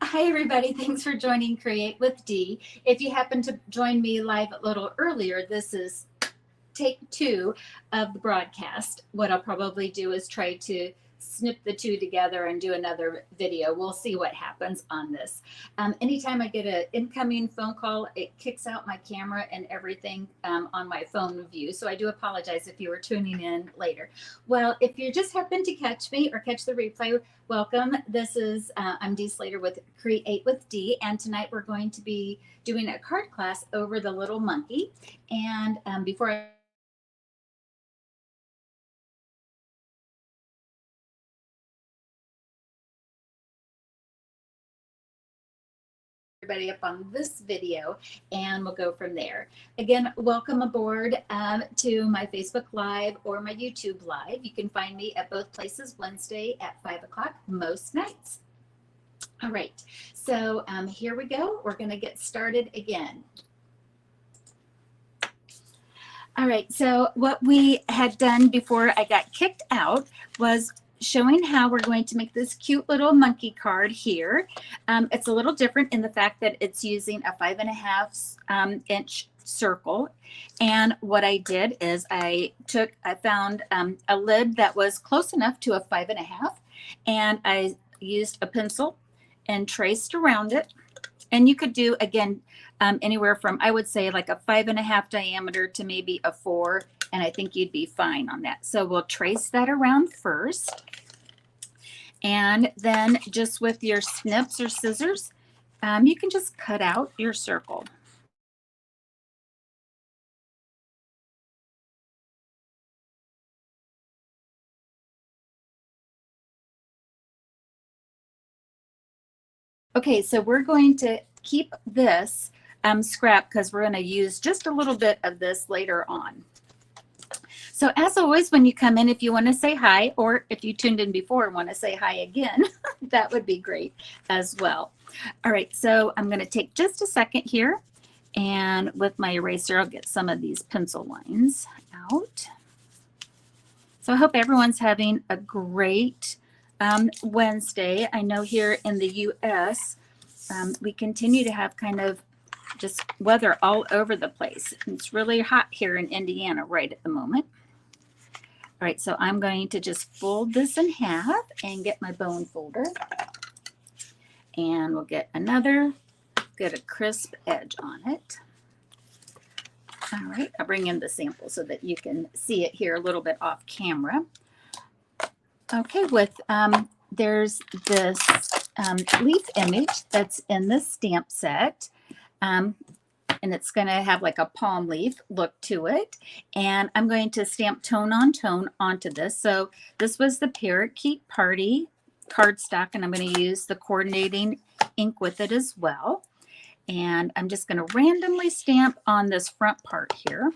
Hi, everybody. Thanks for joining Create with Dee. If you happen to join me live a little earlier, this is take two of the broadcast. What I'll probably do is try to snip the two together and do another video. We'll see what happens on this. Anytime I get an incoming phone call, it kicks out my camera and everything on my phone view. So I do apologize if you were tuning in later. Well, if you just happen to catch me or catch the replay, welcome. This is I'm Dee Slater with Create with Dee, and tonight we're going to be doing a card class over the little monkey. And before I everybody up on this video, and we'll go from there. Again, welcome aboard to my Facebook Live or my YouTube Live. You can find me at both places Wednesday at 5 o'clock most nights. All right, so here we go. We're going to get started again. All right, so what we had done before I got kicked out was showing how we're going to make this cute little monkey card here. It's a little different in the fact that it's using a 5.5 inch circle. And what I did is I found a lid that was close enough to a 5.5, and I used a pencil and traced around it. And you could do, again, anywhere from, I would say, like a 5.5 diameter to maybe a 4, and I think you'd be fine on that. So we'll trace that around first. And then just with your snips or scissors, you can just cut out your circle. Okay, so we're going to keep this scrap because we're going to use just a little bit of this later on. So as always, when you come in, if you want to say hi, or if you tuned in before and want to say hi again, that would be great as well. All right, so I'm going to take just a second here, and with my eraser, I'll get some of these pencil lines out. So I hope everyone's having a great Wednesday. I know here in the U.S., we continue to have kind of just weather all over the place. It's really hot here in Indiana right at the moment. All right, so I'm going to just fold this in half and get my bone folder. And we'll get a crisp edge on it. All right, I'll bring in the sample so that you can see it here a little bit off camera. Okay, there's this leaf image that's in the stamp set. And it's going to have like a palm leaf look to it. And I'm going to stamp tone on tone onto this. So this was the Parakeet Party cardstock, and I'm going to use the coordinating ink with it as well. And I'm just going to randomly stamp on this front part here.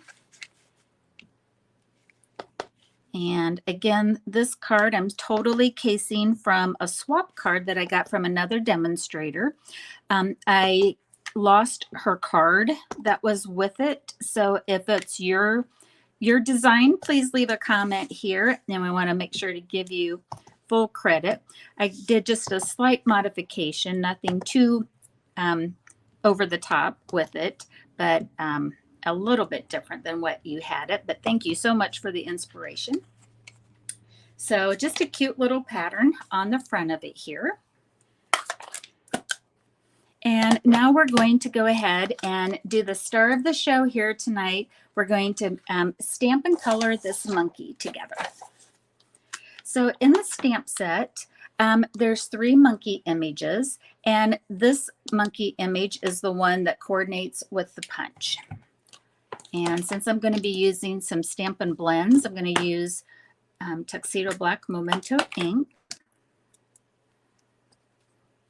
And again, this card I'm totally casing from a swap card that I got from another demonstrator. I lost her card that was with it. So if it's your design, please leave a comment here. And we want to make sure to give you full credit. I did just a slight modification, nothing too over the top with it, but a little bit different than what you had it. But thank you so much for the inspiration. So just a cute little pattern on the front of it here. And now we're going to go ahead and do the star of the show here tonight. We're going to stamp and color this monkey together. So in the stamp set, there's 3 monkey images, and this monkey image is the one that coordinates with the punch. And since I'm going to be using some Stampin' blends, I'm going to use Tuxedo Black Memento ink.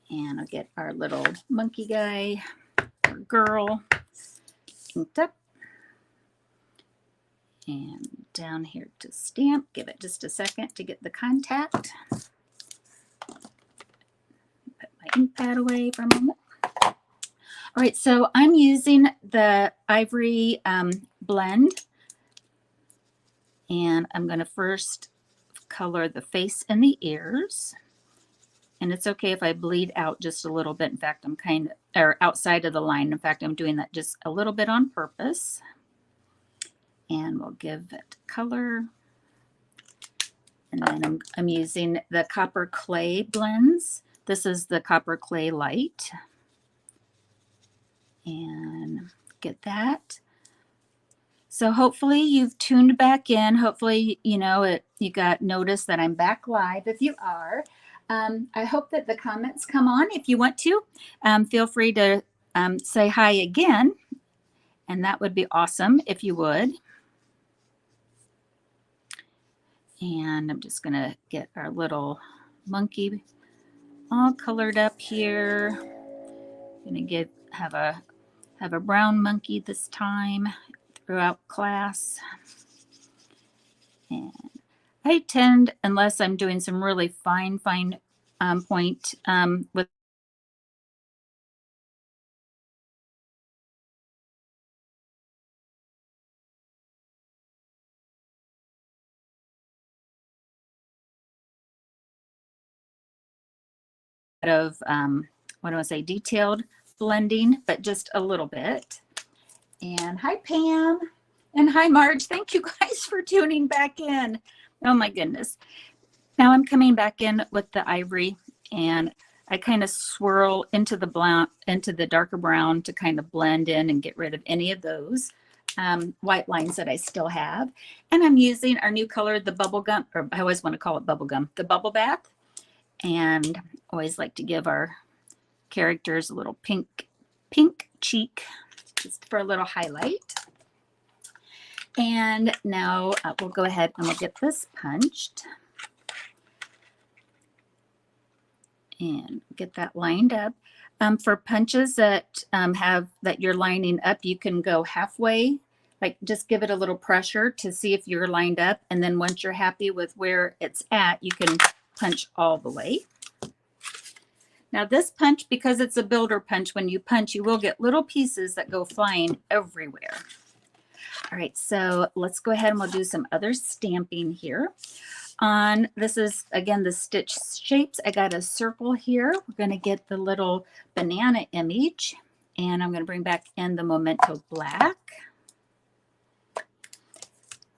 And I'll get our little monkey guy or girl inked up. And down here to stamp. Give it just a second to get the contact. Put my ink pad away for a moment. All right, so I'm using the Ivory blend. And I'm going to first color the face and the ears. And it's okay if I bleed out just a little bit. In fact, I'm kind of, or outside of the line. In fact, I'm doing that just a little bit on purpose. And we'll give it color. And then I'm using the Copper Clay blends. This is the Copper Clay Light. And get that. So hopefully you've tuned back in. Hopefully, you know, you got notice that I'm back live. If you are, I hope that the comments come on. If you want to, feel free to say hi again. And that would be awesome if you would. And I'm just going to get our little monkey all colored up here. Going to have a brown monkey this time throughout class. And I tend, unless I'm doing some really fine point with of what do I say, detailed blending, but just a little bit. And hi Pam and hi Marge. Thank you guys for tuning back in. Oh my goodness. Now I'm coming back in with the ivory, and I kind of swirl into the darker brown to kind of blend in and get rid of any of those white lines that I still have. And I'm using our new color, the bubble gum, or I always want to call it bubble gum, the bubble bath. And always like to give our characters a little pink cheek just for a little highlight. And now we'll go ahead and we'll get this punched and get that lined up. For punches that that you're lining up, you can go halfway, like just give it a little pressure to see if you're lined up. And then once you're happy with where it's at, you can punch all the way. Now this punch, because it's a builder punch, when you punch, you will get little pieces that go flying everywhere. All right, so let's go ahead and we'll do some other stamping here. This is, again, the stitch shapes. I got a circle here. We're going to get the little banana image, and I'm going to bring back in the Memento Black.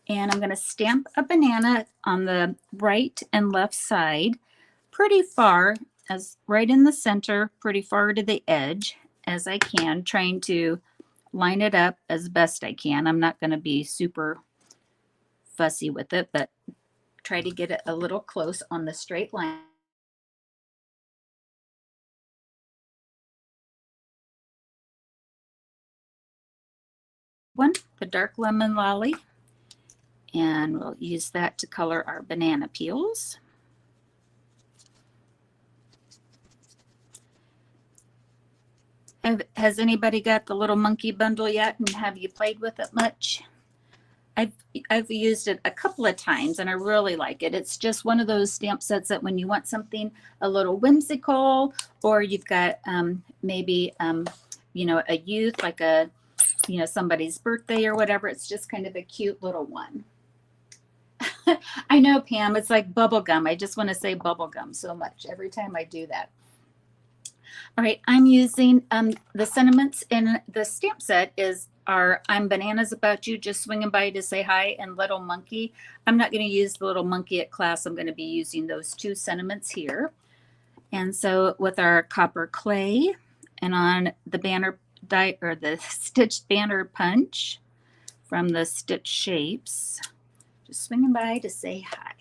And I'm going to stamp a banana on the right and left side pretty far, as right in the center, pretty far to the edge as I can, trying to line it up as best I can. I'm not going to be super fussy with it, but try to get it a little close on the straight line. The dark lemon lolly, and we'll use that to color our banana peels. Has anybody got the little monkey bundle yet, and have you played with it much? I've used it a couple of times and I really like it. It's just one of those stamp sets that when you want something a little whimsical, or you've got maybe you know, a youth, like a, you know, somebody's birthday or whatever, it's just kind of a cute little one. I know, Pam, it's like bubble gum. I just want to say bubble gum so much every time I do that. All right, I'm using the sentiments in the stamp set is our I'm Bananas About You, just swinging by to say hi, and Little Monkey. I'm not going to use the little monkey at class. I'm going to be using those two sentiments here. And so with our copper clay and on the banner die or the stitched banner punch from the stitch shapes, just swinging by to say hi.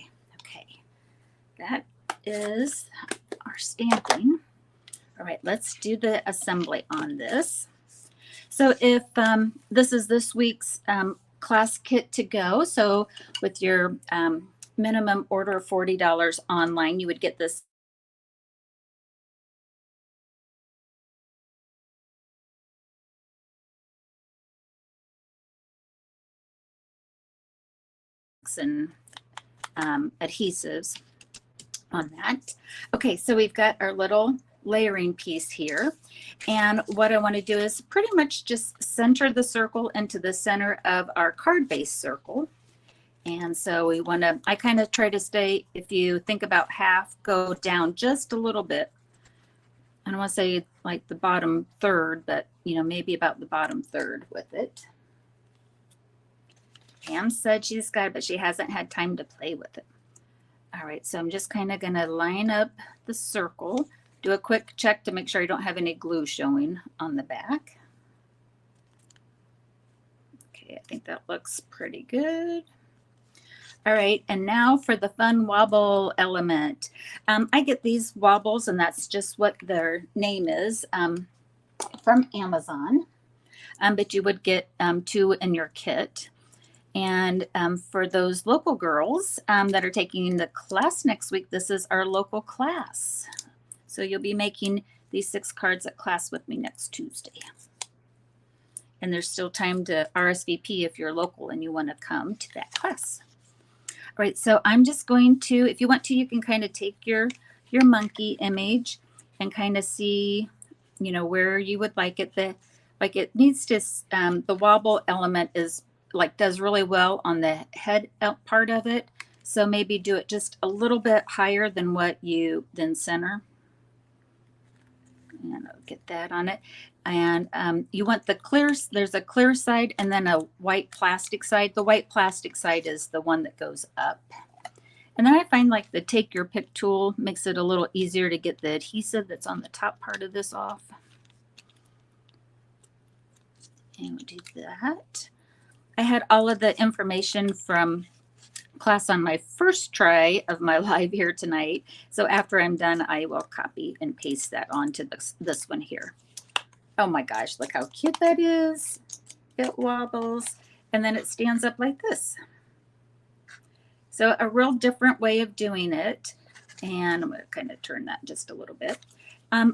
Okay, that is our stamping. All right, let's do the assembly on this. So if this is this week's class kit to go, so with your minimum order of $40 online, you would get this and adhesives on that. Okay, so we've got our little layering piece here, and what I want to do is pretty much just center the circle into the center of our card base circle, And so we want to, I kind of try to stay, if you think about half, go down just a little bit. I don't want to say like the bottom third, but you know, maybe about the bottom third with it. Pam said she's got it, but she hasn't had time to play with it. All right, so I'm just kind of going to line up the circle, do a quick check to make sure I don't have any glue showing on the back. Okay, I think that looks pretty good. All right, and now for the fun wobble element. I get these wobbles, and that's just what their name is, from Amazon. But you would get 2 in your kit. And for those local girls that are taking the class next week, this is our local class. So you'll be making these 6 cards at class with me next Tuesday. And there's still time to RSVP if you're local and you want to come to that class. All right, so I'm just going to, if you want to, you can kind of take your monkey image and kind of see, you know, where you would like it. Like it needs to, the wobble element is like does really well on the head part of it. So maybe do it just a little bit higher than what you then center. And I'll get that on it. And you want the clear, there's a clear side and then a white plastic side. The white plastic side is the one that goes up. And then I find like the take your pick tool makes it a little easier to get the adhesive that's on the top part of this off. And we'll do that. I had all of the information from class on my first try of my live here tonight. So after I'm done, I will copy and paste that onto this one here. Oh my gosh, look how cute that is. It wobbles and then it stands up like this. So a real different way of doing it. And I'm going to kind of turn that just a little bit.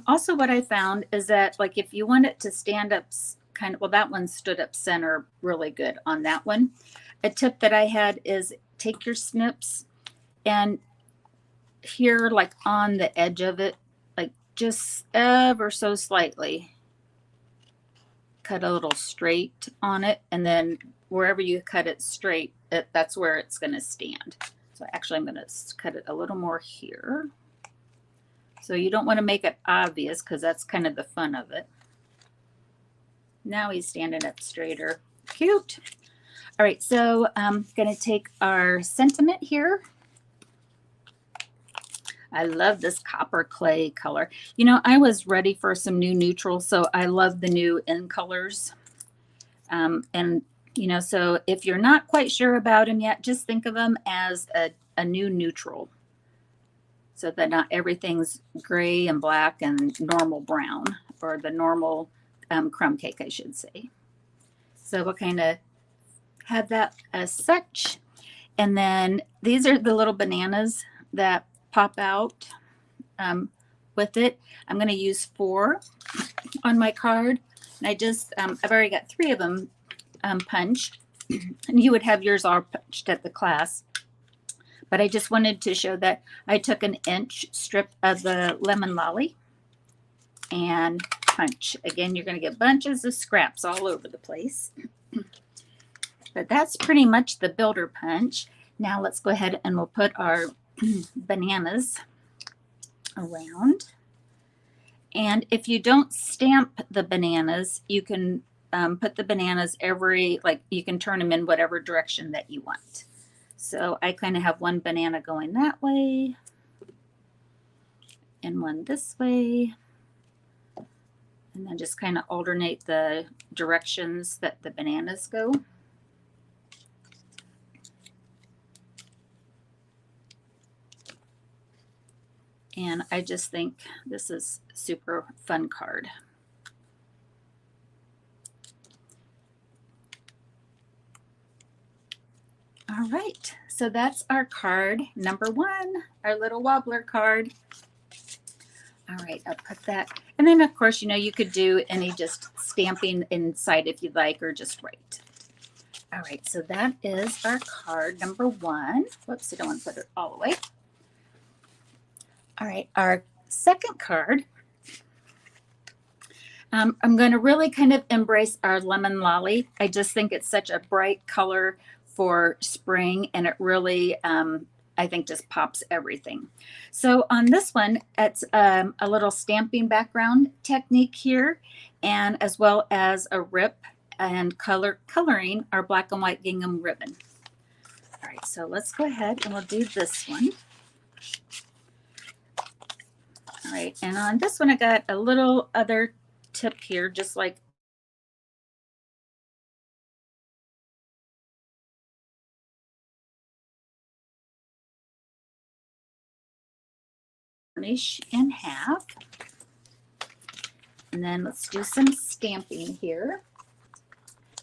Also what I found is that like if you want it to stand up kind of, well, that one stood up center really good on that one. A tip that I had is take your snips and here like on the edge of it, like just ever so slightly cut a little straight on it, and then wherever you cut it straight, that's where it's going to stand. So actually I'm going to cut it a little more here. So you don't want to make it obvious because that's kind of the fun of it. Now he's standing up straighter. Cute. All right, so I'm going to take our sentiment here. I love this copper clay color. You know, I was ready for some new neutrals, so I love the new in colors. And, you know, so if you're not quite sure about them yet, just think of them as a new neutral so that not everything's gray and black and normal brown, or the normal crumb cake, I should say. So we'll kind of have that as such. And then these are the little bananas that pop out with it. I'm going to use 4 on my card. And I just, I've already got 3 of them punched. And you would have yours all punched at the class. But I just wanted to show that I took an inch strip of the lemon lolly and punch. Again, you're going to get bunches of scraps all over the place. But that's pretty much the builder punch. Now let's go ahead and we'll put our bananas around. And if you don't stamp the bananas, you can put the bananas you can turn them in whatever direction that you want. So I kind of have one banana going that way and one this way. And then just kind of alternate the directions that the bananas go. And I just think this is a super fun card. All right, so that's our card number 1, our little wobbler card. All right, I'll put that. And then of course, you know, you could do any just stamping inside if you'd like, or just write. All right, so that is our card number 1. Whoops, I don't want to put it all away. All right, our second card, I'm going to really kind of embrace our lemon lolly. I just think it's such a bright color for spring, and it really, I think, just pops everything. So on this one, it's a little stamping background technique here, and as well as a rip and coloring our black and white gingham ribbon. All right, so let's go ahead and we'll do this one. All right, and on this one, I got a little other tip here, just like finish in half. And then let's do some stamping here.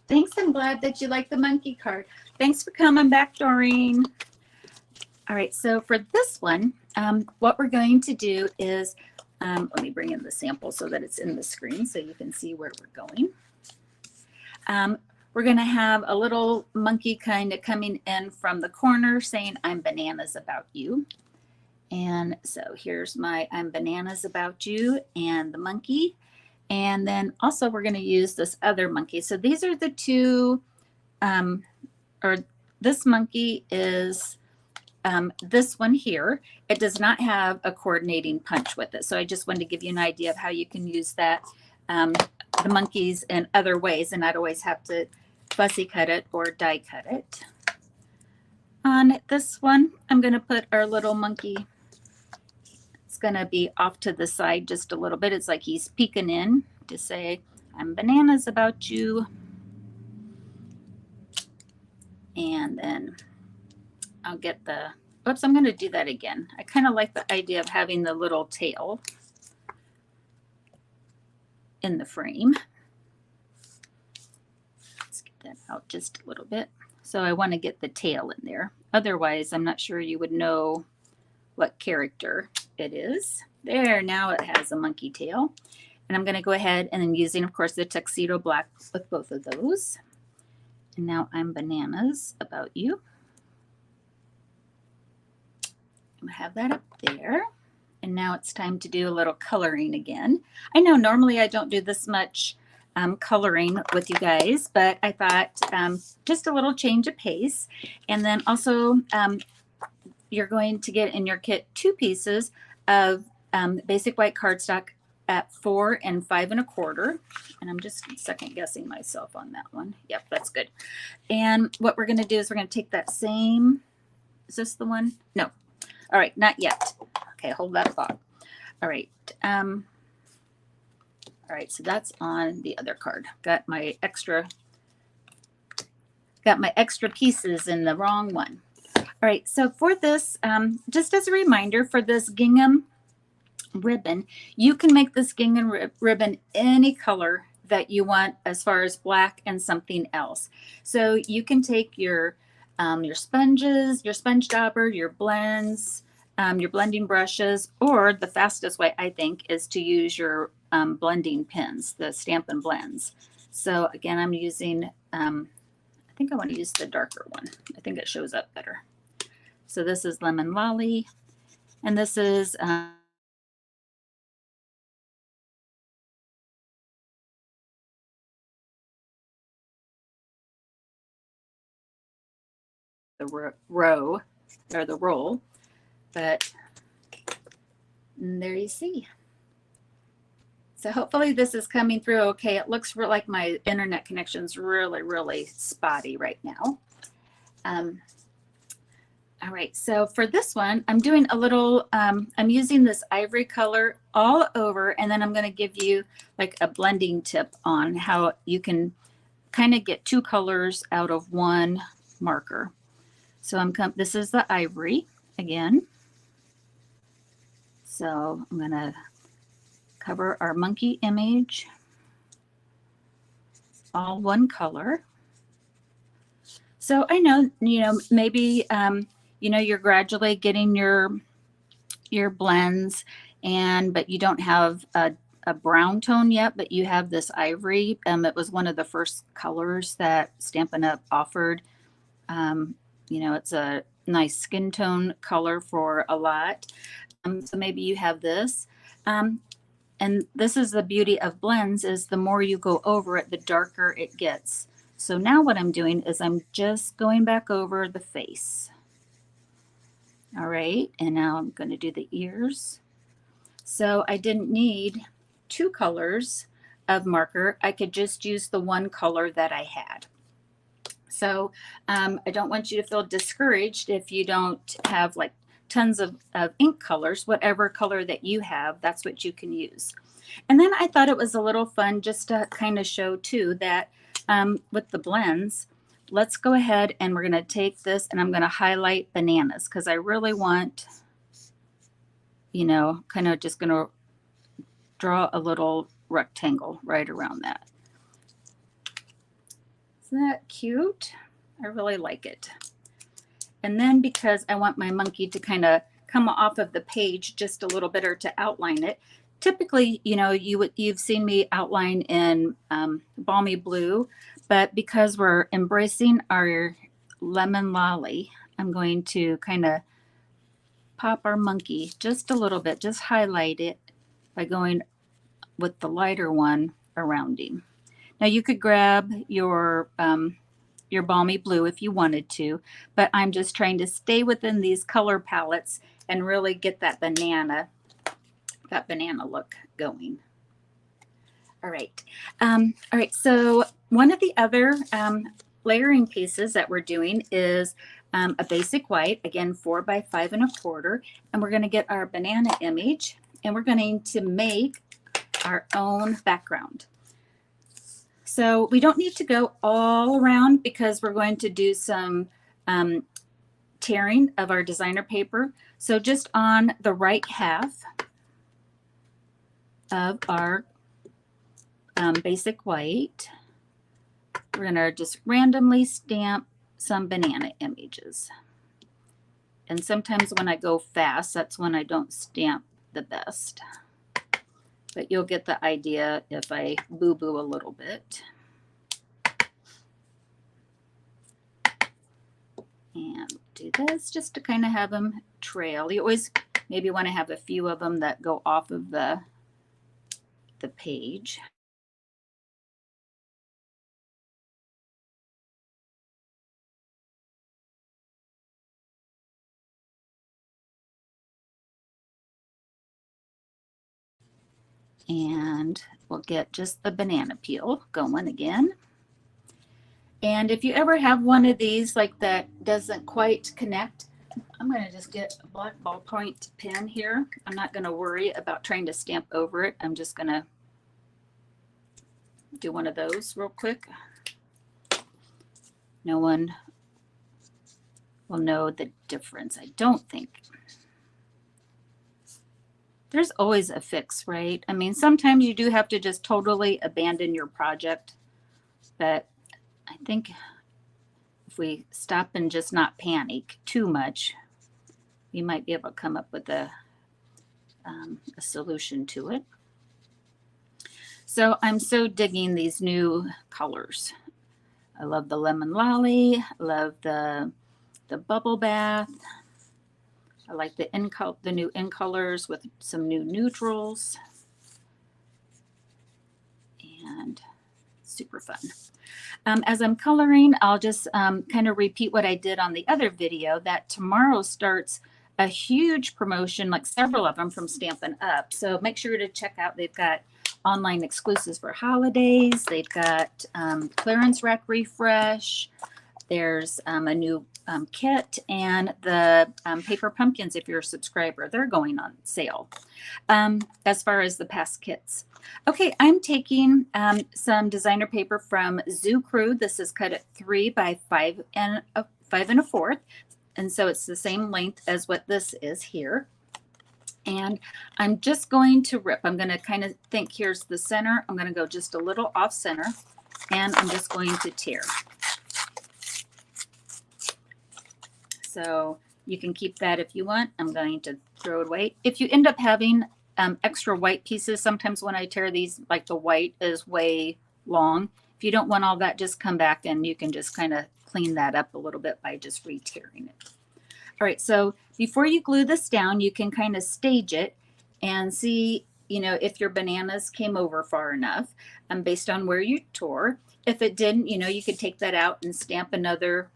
Thanks, I'm glad that you like the monkey card. Thanks for coming back, Doreen. All right, so for this one, what we're going to do is, let me bring in the sample so that it's in the screen so you can see where we're going. We're gonna have a little monkey kind of coming in from the corner saying, I'm bananas about you. And so here's my I'm bananas about you and the monkey. And then also we're going to use this other monkey. So these are the two, or this monkey is this one here. It does not have a coordinating punch with it. So I just wanted to give you an idea of how you can use that, the monkeys in other ways and not always have to fussy cut it or die cut it. On this one, I'm going to put our little monkey. It's going to be off to the side just a little bit. It's like he's peeking in to say, I'm bananas about you. And then I'll get the, oops, I'm going to do that again. I kind of like the idea of having the little tail in the frame. Let's get that out just a little bit. So I want to get the tail in there. Otherwise, I'm not sure you would know what character it is. There, now it has a monkey tail. And I'm going to go ahead and then using, of course, the tuxedo black with both of those. And now I'm bananas about you. I'm going to have that up there. And now it's time to do a little coloring again. I know normally I don't do this much coloring with you guys, but I thought just a little change of pace. And then also you're going to get in your kit 2 pieces of basic white cardstock at 4 and 5 1/4. And I'm just second guessing myself on that one. Yep, that's good. And what we're going to do is we're going to take that same, is this the one? No. All right, not yet. Okay, hold that thought. All right. All right, so that's on the other card. Got my extra pieces in the wrong one. All right, so for this, just as a reminder, for this gingham ribbon, you can make this gingham ribbon any color that you want as far as black and something else. So you can take your sponges, your sponge dauber, your blends, your blending brushes, or the fastest way, I think, is to use your blending pins, the Stampin' blends. So again, I'm using, I think I want to use the darker one. I think it shows up better. So this is Lemon Lolly, and this is the row or the roll, but there you see. So hopefully this is coming through okay. It looks like my internet connection's really, really spotty right now. All right, so for this one, I'm doing a little, I'm using this ivory color all over, and then I'm going to give you like a blending tip on how you can kind of get 2 colors out of one marker. So this is the ivory again. So I'm going to cover our monkey image, all one color. So I know, maybe, you're gradually getting your blends, but you don't have a brown tone yet, but you have this ivory. It was one of the first colors that Stampin' Up! Offered. It's a nice skin tone color for a lot. So maybe you have this. And this is the beauty of blends, is the more you go over it, the darker it gets. So now what I'm doing is I'm just going back over the face. All right, and now I'm going to do the ears. So I didn't need two colors of marker. I could just use the one color that I had. So I don't want you to feel discouraged if you don't have like tons of ink colors. Whatever color that you have, that's what you can use. And then I thought it was a little fun just to kind of show too that with the blends, let's go ahead and we're going to take this and I'm going to highlight bananas because I really want, you know, kind of just going to draw a little rectangle right around that. Isn't that cute? I really like it. And then because I want my monkey to kind of come off of the page just a little bit or to outline it, typically, you know, you've seen me outline in balmy blue, but because we're embracing our lemon lolly, I'm going to kind of pop our monkey just a little bit, just highlight it by going with the lighter one around him. Now you could grab your balmy blue if you wanted to, but I'm just trying to stay within these color palettes and really get that banana look going. All right. All right. So one of the other layering pieces that we're doing is a basic white, again, 4 by 5 1/4, and we're going to get our banana image and we're going to make our own background. So we don't need to go all around because we're going to do some tearing of our designer paper. So just on the right half of our basic white, we're going to just randomly stamp some banana images. And sometimes when I go fast, that's when I don't stamp the best. But you'll get the idea if I boo-boo a little bit. And do this just to kind of have them trail. You always maybe want to have a few of them that go off of the page. And we'll get just the banana peel going again. And if you ever have one of these like that doesn't quite connect, I'm going to just get a black ballpoint pen here. I'm not going to worry about trying to stamp over it. I'm just going to do one of those real quick. No one will know the difference, I don't think. There's always a fix, right? I mean, sometimes you do have to just totally abandon your project, but I think if we stop and just not panic too much, you might be able to come up with a solution to it. So I'm so digging these new colors. I love the lemon lolly. I love the bubble bath. I like the new in colors with some new neutrals. And super fun. As I'm coloring, I'll just kind of repeat what I did on the other video, that tomorrow starts a huge promotion, like several of them from Stampin' Up. So make sure to check out, they've got online exclusives for holidays. They've got clearance rack refresh. There's a new kit, and the paper pumpkins, if you're a subscriber, they're going on sale as far as the past kits. Okay, I'm taking some designer paper from Zoo Crew. This is cut at 3 by 5 1/4, and so it's the same length as what this is here. And I'm just going to rip. I'm going to kind of think here's the center. I'm going to go just a little off center, and I'm just going to tear. So you can keep that if you want. I'm going to throw it away. If you end up having extra white pieces, sometimes when I tear these, like the white is way long. If you don't want all that, just come back and you can just kind of clean that up a little bit by just re-tearing it. All right, so before you glue this down, you can kind of stage it and see, you know, if your bananas came over far enough based on where you tore. if it didn't, you know, you could take that out and stamp another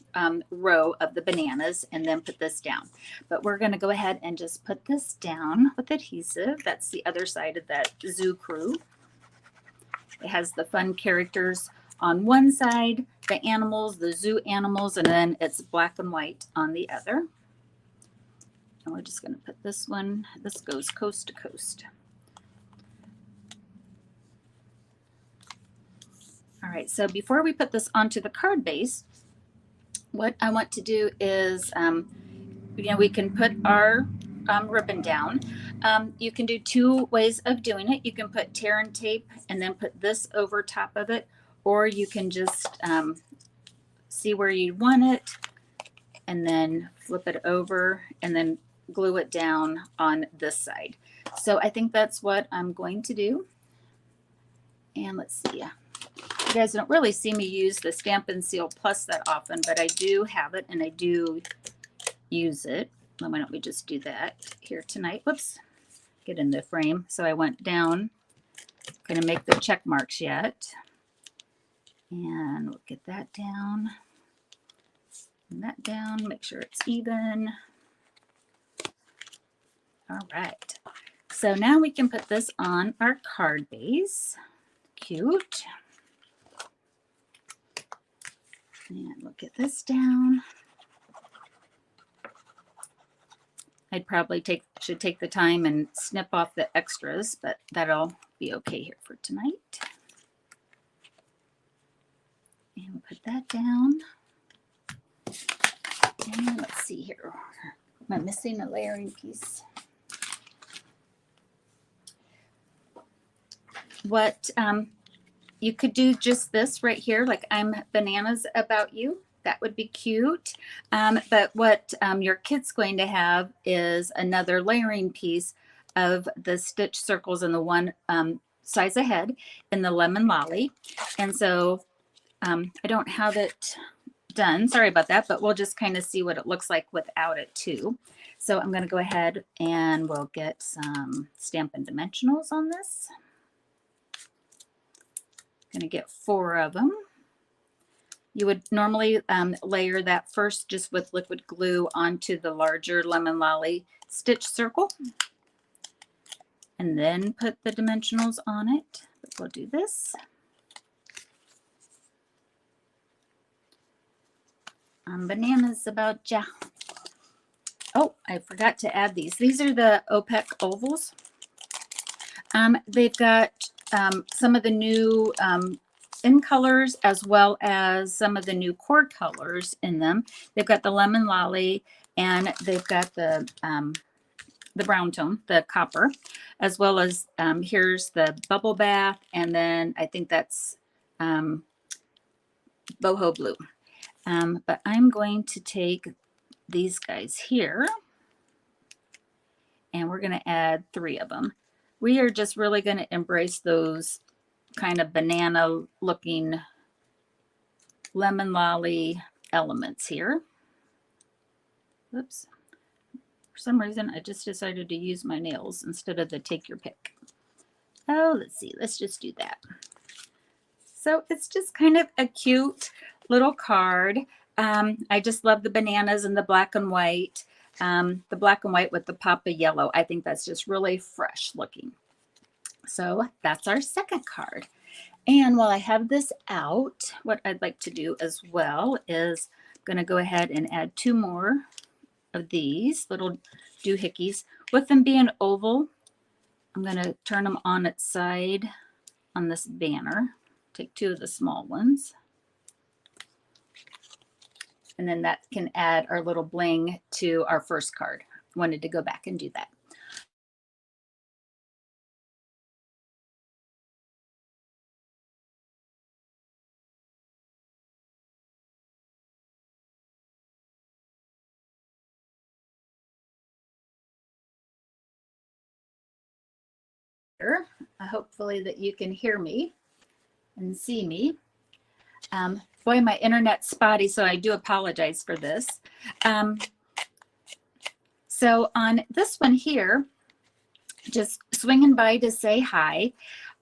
row of the bananas and then put this down. But we're going to go ahead and just put this down with adhesive. That's the other side of that zoo crew. It has the fun characters on one side, the animals, the zoo animals, and then it's black and white on the other. And we're just going to put this one, this goes coast to coast. All right, so before we put this onto the card base, what I want to do is, you know, we can put our ribbon down. You can do two ways of doing it. You can put tear and tape and then put this over top of it, or you can just see where you want it and then flip it over and then glue it down on this side. So I think that's what I'm going to do. And let's see. You guys don't really see me use the Stampin' Seal Plus that often, but I do have it and I do use it. Well, why don't we just do that here tonight? Whoops, get in the frame. So I went down, going to make the check marks yet. And we'll get that down and that down, make sure it's even. All right, so now we can put this on our card base. Cute. And we'll get this down. I'd probably should take the time and snip off the extras, but that'll be okay here for tonight. And we'll put that down. And let's see here. Am I missing a layering piece? What you could do just this right here, like I'm bananas about you. That would be cute. But what your kit's going to have is another layering piece of the stitch circles in the one size ahead in the lemon lolly. And so I don't have it done. Sorry about that, but we'll just kind of see what it looks like without it too. So I'm going to go ahead and we'll get some Stampin' Dimensionals on this. Going to get 4 of them. You would normally layer that first just with liquid glue onto the larger lemon lolly stitch circle and then put the dimensionals on it. But we'll do this. Bananas about ya. Oh, I forgot to add these. These are the OPEC ovals. They've got some of the new in colors as well as some of the new core colors in them. They've got the lemon lolly and they've got the brown tone, the copper, as well as here's the bubble bath, and then I think that's boho blue. But I'm going to take these guys here and we're going to add 3 of them. We are just really going to embrace those kind of banana looking lemon lolly elements here. Oops. For some reason, I just decided to use my nails instead of the take your pick. Oh, let's see. Let's just do that. So it's just kind of a cute little card. I just love the bananas and the black and white. The black and white with the pop of yellow. I think that's just really fresh looking. So that's our second card. And while I have this out, what I'd like to do as well is I'm going to go ahead and add 2 more of these little doohickeys. With them being oval, I'm going to turn them on its side on this banner. Take 2 of the small ones. And then that can add our little bling to our first card. Wanted to go back and do that. Hopefully that you can hear me and see me. Boy, my internet's spotty, so I do apologize for this. So on this one here, just swinging by to say hi.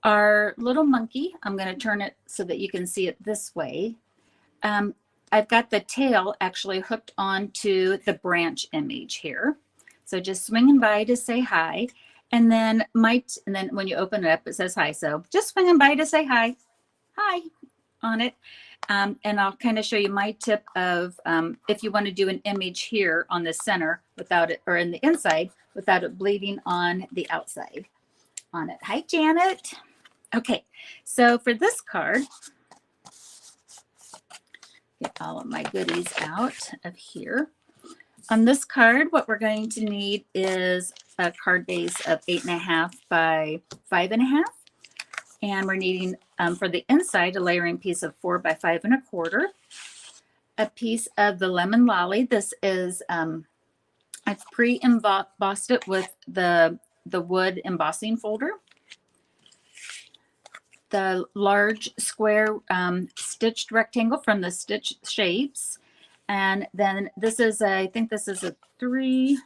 Our little monkey, I'm going to turn it so that you can see it this way. I've got the tail actually hooked onto the branch image here. So just swinging by to say hi. And then when you open it up, it says hi. So just swinging by to say hi on it. And I'll kind of show you my tip of if you want to do an image here on the center without it, or in the inside without it bleeding on the outside on it. Hi, Janet. Okay, so for this card, get all of my goodies out of here. On this card, what we're going to need is a card base of 8.5 by 5.5. And we're needing, for the inside, a layering piece of 4 by 5.25. A piece of the lemon lolly. This is, I've pre-embossed it with the wood embossing folder. The large square stitched rectangle from the Stitch Shapes. And then this is, I think this is a 3, let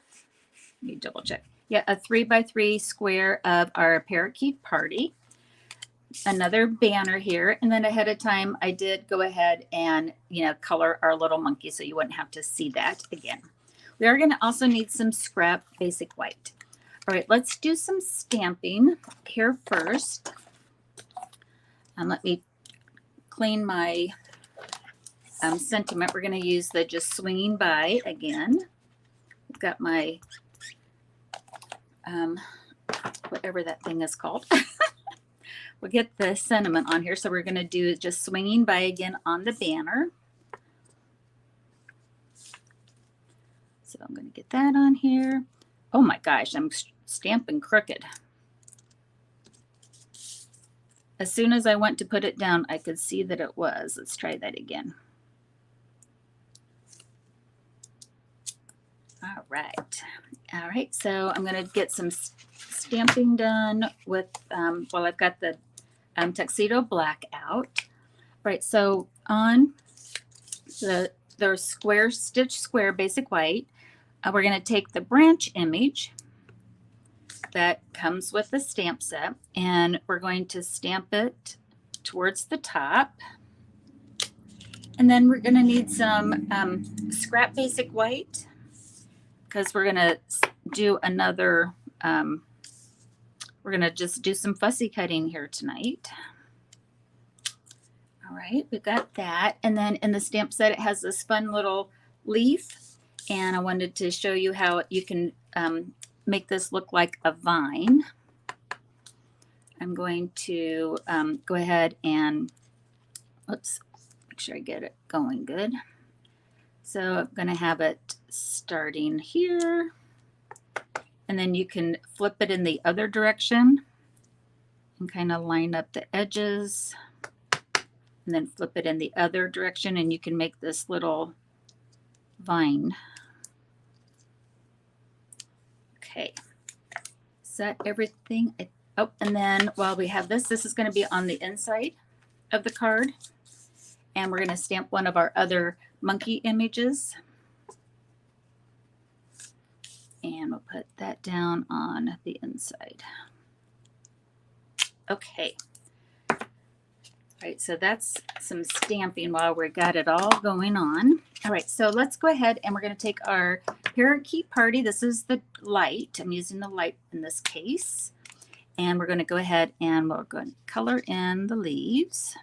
me double check. Yeah, a 3 by 3 square of our parakeet party. Another banner here. And then ahead of time, I did go ahead and, color our little monkey so you wouldn't have to see that again. We are going to also need some scrap basic white. All right, let's do some stamping here first. And let me clean my sentiment. We're going to use the just swinging by again. I've got my, whatever that thing is called. We'll get the sentiment on here. So we're going to do just swinging by again on the banner. So I'm going to get that on here. Oh my gosh, I'm stamping crooked. As soon as I went to put it down, I could see that it was. Let's try that again. All right. All right, so I'm going to get some stamping done with, well, I've got the tuxedo black out. All right, so on the square, stitch square basic white, we're going to take the branch image that comes with the stamp set, and we're going to stamp it towards the top. And then we're going to need some scrap basic white because we're going to do another, we're going to just do some fussy cutting here tonight. All right, we've got that. And then in the stamp set, it has this fun little leaf. And I wanted to show you how you can make this look like a vine. I'm going to go ahead and, oops, make sure I get it going good. So I'm going to have it starting here. And then you can flip it in the other direction and kind of line up the edges. And then flip it in the other direction and you can make this little vine. Okay, set everything. Oh, and then while we have this is going to be on the inside of the card. And we're going to stamp one of our other monkey images. And we'll put that down on the inside. Okay. All right, so that's some stamping while we got it all going on. All right, so let's go ahead and we're going to take our parakeet party. This is the light. I'm using the light in this case. And we're going to go ahead and we're going to color in the leaves.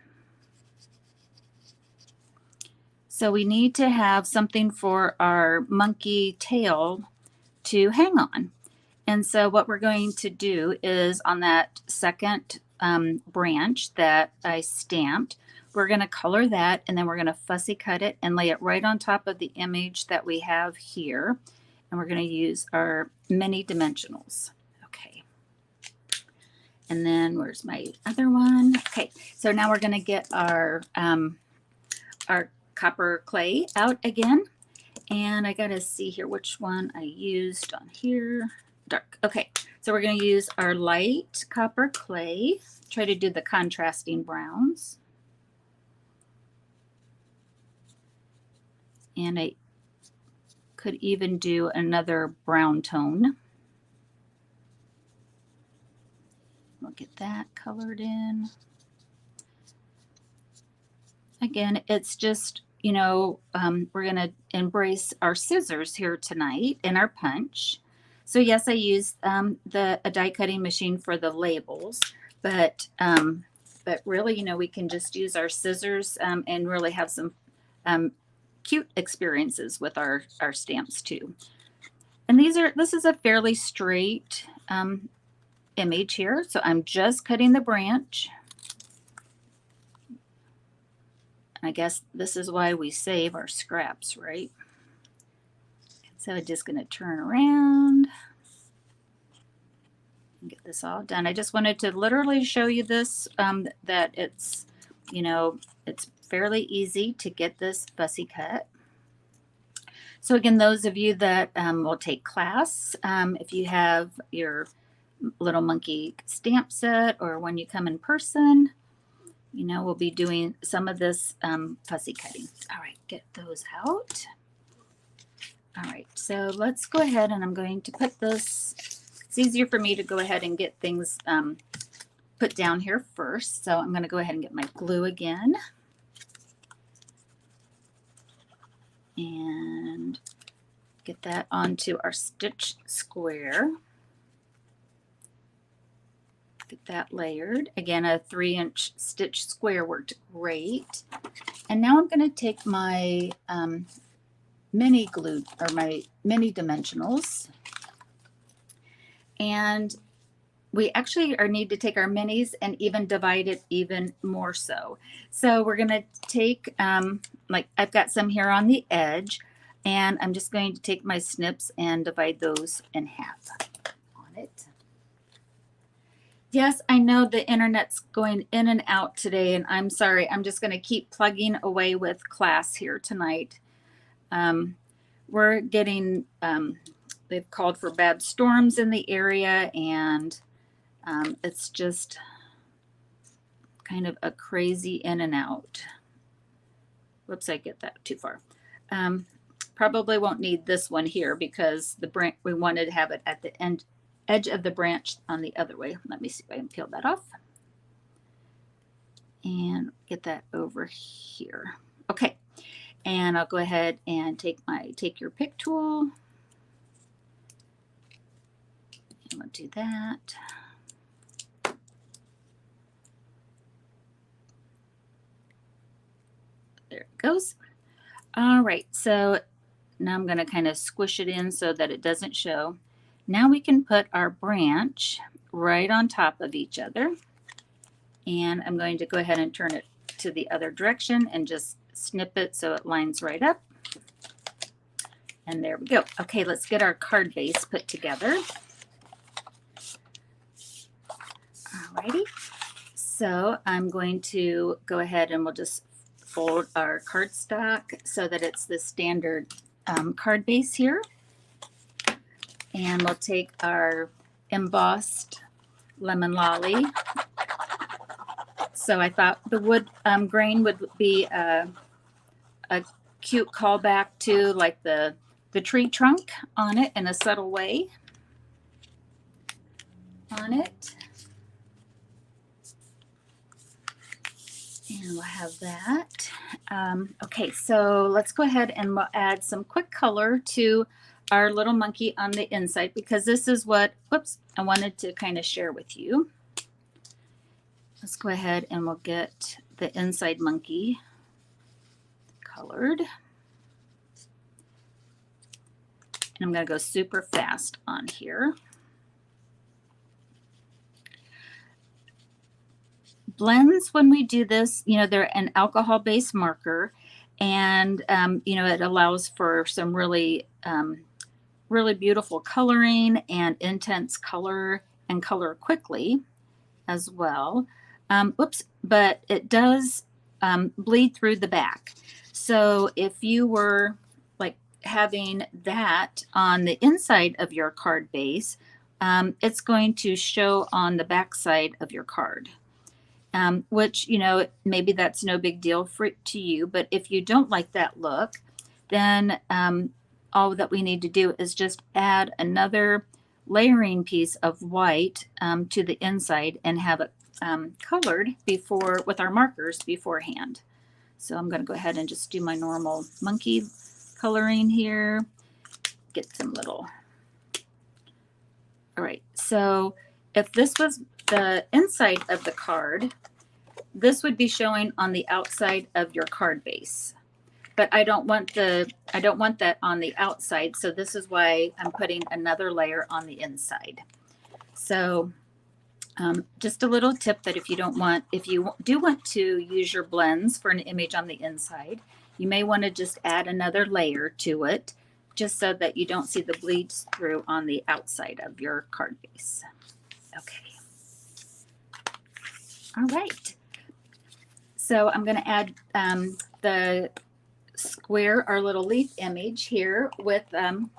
So we need to have something for our monkey tail to hang on. And so what we're going to do is on that second branch that I stamped, we're going to color that and then we're going to fussy cut it and lay it right on top of the image that we have here. And we're going to use our mini dimensionals. Okay. And then where's my other one? Okay. So now we're going to get our copper clay out again. And I got to see here which one I used on here. Dark. Okay. So we're going to use our light copper clay. Try to do the contrasting browns. And I could even do another brown tone. We'll we'll get that colored in. Again, it's just, you know, we're going to embrace our scissors here tonight in our punch. So yes, I used a die cutting machine for the labels, but really, you know, we can just use our scissors and really have some cute experiences with our stamps too. And this is a fairly straight image here. So I'm just cutting the branch. I guess this is why we save our scraps, right? So I'm just going to turn around and get this all done. I just wanted to literally show you this, that it's, you know, it's fairly easy to get this fussy cut. So again, those of you that will take class, if you have your little monkey stamp set or when you come in person, you know, we'll be doing some of this fussy cutting. All right, get those out. All right, so let's go ahead and I'm going to put this, it's easier for me to go ahead and get things put down here first. So I'm going to go ahead and get my glue again. And get that onto our stitch square. Get that layered. Again, a 3-inch stitch square worked great. And now I'm going to take my mini glue or my mini dimensionals, and we actually need to take our minis and even divide it even more so. So we're going to take, like I've got some here on the edge, and I'm just going to take my snips and divide those in half on it. Yes, I know the internet's going in and out today, and I'm sorry. I'm just going to keep plugging away with class here tonight. We're getting, they've called for bad storms in the area, and it's just kind of a crazy in and out. Whoops, I get that too far. Probably won't need this one here because the branch, we wanted to have it at the edge of the branch on the other way. Let me see if I can peel that off and get that over here. Okay, and I'll go ahead and take your pick tool, and we'll do that. There it goes. All right, so now I'm going to kind of squish it in so that it doesn't show. Now we can put our branch right on top of each other. And I'm going to go ahead and turn it to the other direction and just snip it so it lines right up. And there we go. Okay, let's get our card base put together. Alrighty. So I'm going to go ahead and we'll just fold our cardstock so that it's the standard card base here. And we'll take our embossed lemon lolly. So I thought the wood grain would be a cute callback to like the tree trunk on it in a subtle way on it. And we'll have that. Okay, so let's go ahead and we'll add some quick color to our little monkey on the inside because this is what, whoops, I wanted to kind of share with you. Let's go ahead and we'll get the inside monkey colored. And I'm going to go super fast on here. Blends, when we do this, you know, they're an alcohol-based marker, and, you know, it allows for some really, really beautiful coloring and intense color and color quickly as well. Oops, but it does bleed through the back. So if you were like having that on the inside of your card base, it's going to show on the back side of your card. Which, you know, maybe that's no big deal to you, but if you don't like that look, then all that we need to do is just add another layering piece of white to the inside and have it colored before with our markers beforehand. So I'm going to go ahead and just do my normal monkey coloring here. Get some little. All right, so if this was the inside of the card, this would be showing on the outside of your card base. But I don't want that on the outside, so this is why I'm putting another layer on the inside. So just a little tip that if you do want to use your blends for an image on the inside, you may want to just add another layer to it, just so that you don't see the bleeds through on the outside of your card base. Okay. All right. So I'm going to add the square, our little leaf image here with some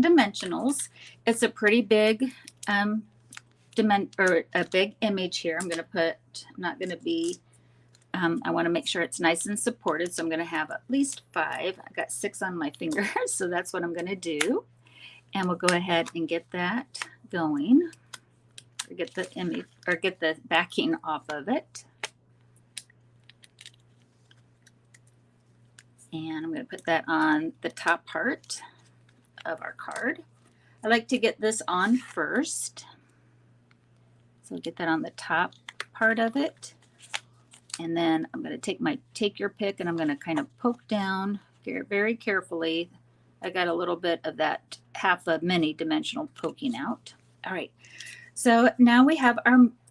dimensionals. It's a pretty big a big image here. I'm going to put, not going to be, I want to make sure it's nice and supported. So I'm going to have at least 5. I got 6 on my fingers. So that's what I'm going to do. And we'll go ahead and get that going, or get the image, or get the backing off of it. And I'm going to put that on the top part of our card. I like to get this on first. So get that on the top part of it. And then I'm going to take your pick, and I'm going to kind of poke down very carefully. I got a little bit of that half a mini dimensional poking out. All right. So now we have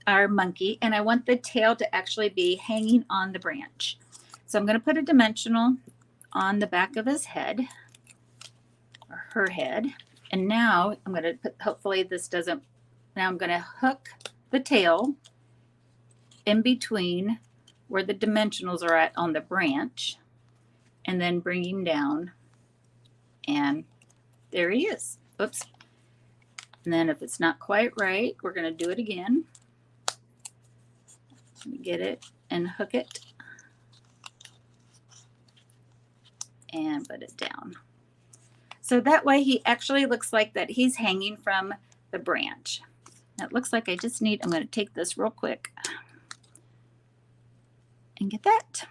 our monkey, and I want the tail to actually be hanging on the branch. So I'm going to put a dimensional on the back of his head, or her head. And now I'm going to put, hopefully this doesn't, now I'm going to hook the tail in between where the dimensionals are at on the branch, and then bring him down, and there he is. Oops. And then if it's not quite right, we're going to do it again. Let me get it and hook it and put it down. So that way he actually looks like that he's hanging from the branch. Now it looks like I just need, I'm going to take this real quick and get that.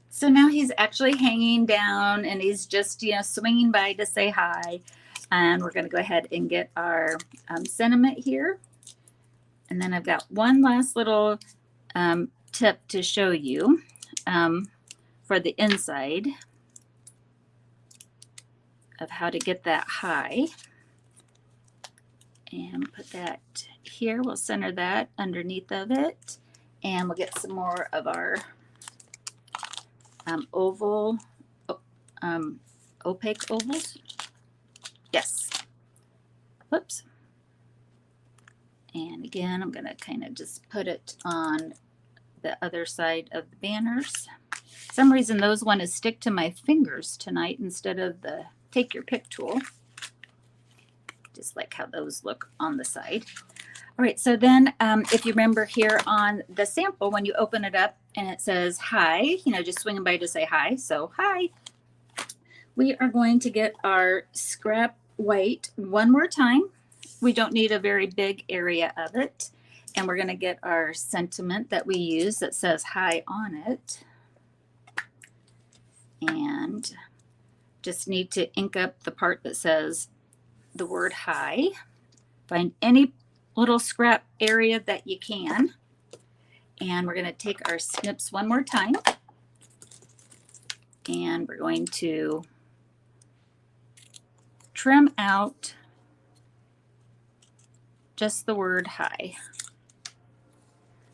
So now he's actually hanging down, and he's just, swinging by to say hi. And we're going to go ahead and get our sentiment here. And then I've got one last little tip to show you for the inside of how to get that high. And put that here. We'll center that underneath of it. And we'll get some more of our oval, opaque ovals. Yes. Whoops. And again, I'm going to kind of just put it on the other side of the banners. For some reason, those want to stick to my fingers tonight instead of the take your pick tool. Just like how those look on the side. All right, so then if you remember here on the sample, when you open it up and it says hi, just swinging by to say hi. So hi. We are going to get our scrap white one more time. We don't need a very big area of it. And we're going to get our sentiment that we use that says hi on it. And just need to ink up the part that says the word hi. Find any little scrap area that you can. And we're going to take our snips one more time. And we're going to trim out just the word hi.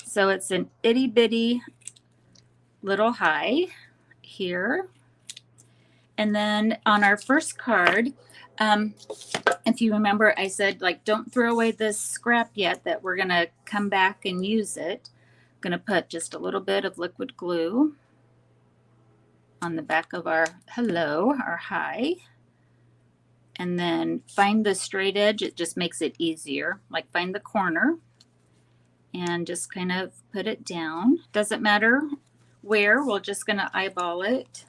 So it's an itty bitty little hi here. And then on our first card, if you remember, I said, don't throw away this scrap yet, that we're going to come back and use it. I'm going to put just a little bit of liquid glue on the back of our hello, our hi. And then find the straight edge. It just makes it easier. Find the corner and just kind of put it down. Doesn't matter where. We're just going to eyeball it.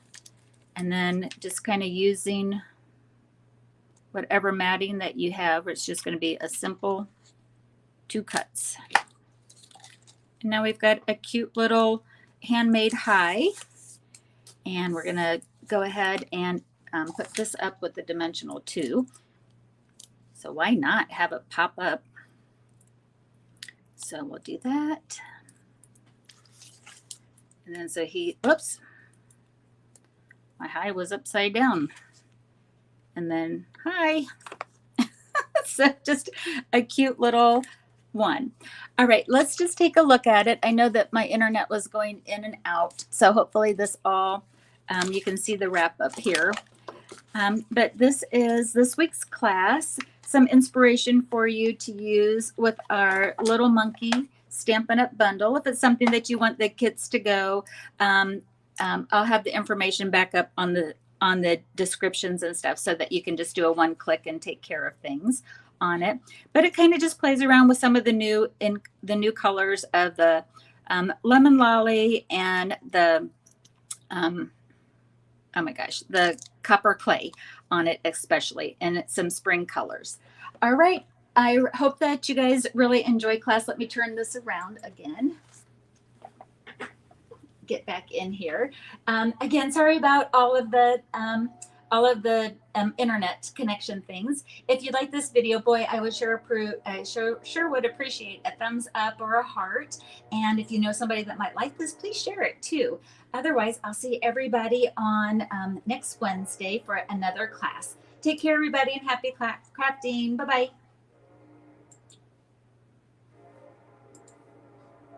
And then just kind of using whatever matting that you have. It's just going to be a simple 2 cuts. And now we've got a cute little handmade high, and we're going to go ahead and put this up with the dimensional 2. So why not have it pop up? So we'll do that. And then so oops, my high was upside down. And then hi. So just a cute little one. All right, let's just take a look at it. I know that my internet was going in and out, so hopefully this all, you can see the wrap up here. But this is this week's class, some inspiration for you to use with our Little Monkey Stampin' Up! Bundle. If it's something that you want the kids to go, I'll have the information back up on the descriptions and stuff so that you can just do a one click and take care of things on it. But it kind of just plays around with some of the new colors of the lemon lolly and the oh my gosh, the copper clay on it especially, and some spring colors. All right, I hope that you guys really enjoy class. Let me turn this around again. Get back in here. Again, sorry about all of the internet connection things. If you like this video, boy, I would sure would appreciate a thumbs up or a heart. And if you know somebody that might like this, please share it too. Otherwise, I'll see everybody on next Wednesday for another class. Take care, everybody, and happy crafting. Bye-bye.